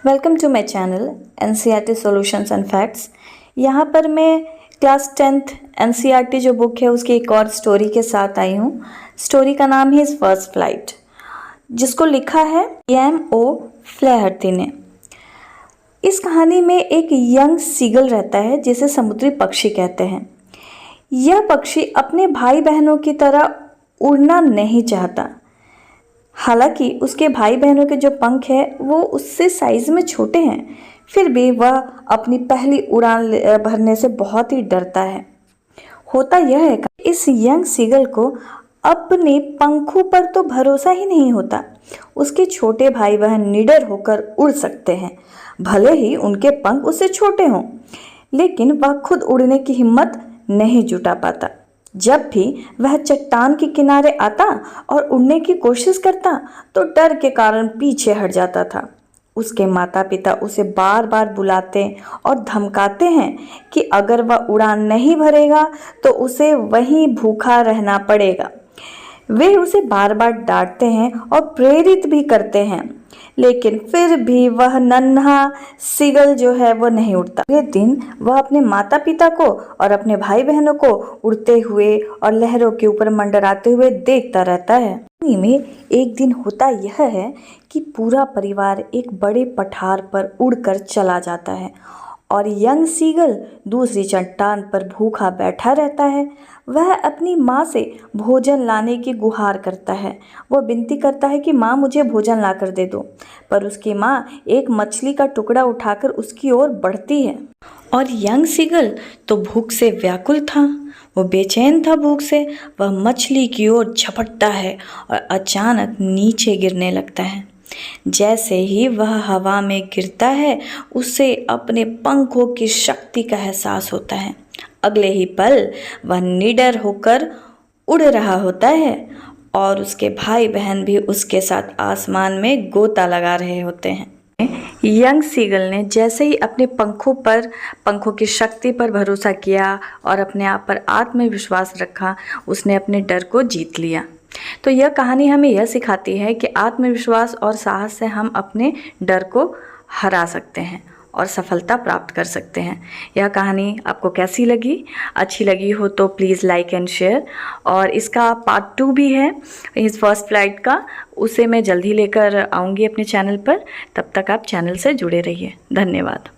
Welcome to my channel NCERT solutions and facts. यहाँ पर मैं क्लास 10th एनसीईआरटी जो बुक है उसकी एक और स्टोरी के साथ आई हूँ। स्टोरी का नाम है हिज फर्स्ट फ्लाइट, जिसको लिखा है EMO फ्लेहर्टी ने। इस कहानी में एक यंग सीगल रहता है जिसे समुद्री पक्षी कहते हैं। यह पक्षी अपने भाई बहनों की तरह उड़ना नहीं चाहता। हालांकि उसके भाई बहनों के जो पंख है वो उससे साइज में छोटे हैं, फिर भी वह अपनी पहली उड़ान भरने से बहुत ही डरता है। होता यह है कि इस यंग सीगल को अपने पंखों पर तो भरोसा ही नहीं होता। उसके छोटे भाई बहन निडर होकर उड़ सकते हैं, भले ही उनके पंख उससे छोटे हों, लेकिन वह खुद उड़ने की हिम्मत नहीं जुटा पाता। जब भी वह चट्टान के किनारे आता और उड़ने की कोशिश करता तो डर के कारण पीछे हट जाता था। उसके माता पिता उसे बार बार बुलाते और धमकाते हैं कि अगर वह उड़ान नहीं भरेगा तो उसे वहीं भूखा रहना पड़ेगा। वे उसे बार बार डांटते हैं और प्रेरित भी करते हैं, लेकिन फिर भी वह नन्हा सीगल जो है वो नहीं उड़ता। ये दिन वह अपने माता पिता को और अपने भाई बहनों को उड़ते हुए और लहरों के ऊपर मंडराते हुए देखता रहता है। में एक दिन होता यह है कि पूरा परिवार एक बड़े पठार पर उड़कर चला जाता है और यंग सीगल दूसरी चट्टान पर भूखा बैठा रहता है। वह अपनी माँ से भोजन लाने की गुहार करता है। वह विनती करता है कि माँ मुझे भोजन ला कर दे दो, पर उसकी माँ एक मछली का टुकड़ा उठाकर उसकी ओर बढ़ती है और यंग सीगल तो भूख से व्याकुल था। वो बेचैन था भूख से। वह मछली की ओर झपटता है और अचानक नीचे गिरने लगता है। जैसे ही वह हवा में गिरता है उसे अपने पंखों की शक्ति का एहसास होता है। अगले ही पल वह निडर होकर उड़ रहा होता है और उसके भाई बहन भी उसके साथ आसमान में गोता लगा रहे होते हैं। यंग सीगल ने जैसे ही अपने पंखों की शक्ति पर भरोसा किया और अपने आप पर आत्मविश्वास रखा, उसने अपने डर को जीत लिया। तो यह कहानी हमें यह सिखाती है कि आत्मविश्वास और साहस से हम अपने डर को हरा सकते हैं और सफलता प्राप्त कर सकते हैं। यह कहानी आपको कैसी लगी? अच्छी लगी हो तो प्लीज़ लाइक एंड शेयर। और इसका पार्ट 2 भी है इस फर्स्ट फ्लाइट का, उसे मैं जल्दी लेकर आऊँगी अपने चैनल पर। तब तक आप चैनल से जुड़े रहिए। धन्यवाद।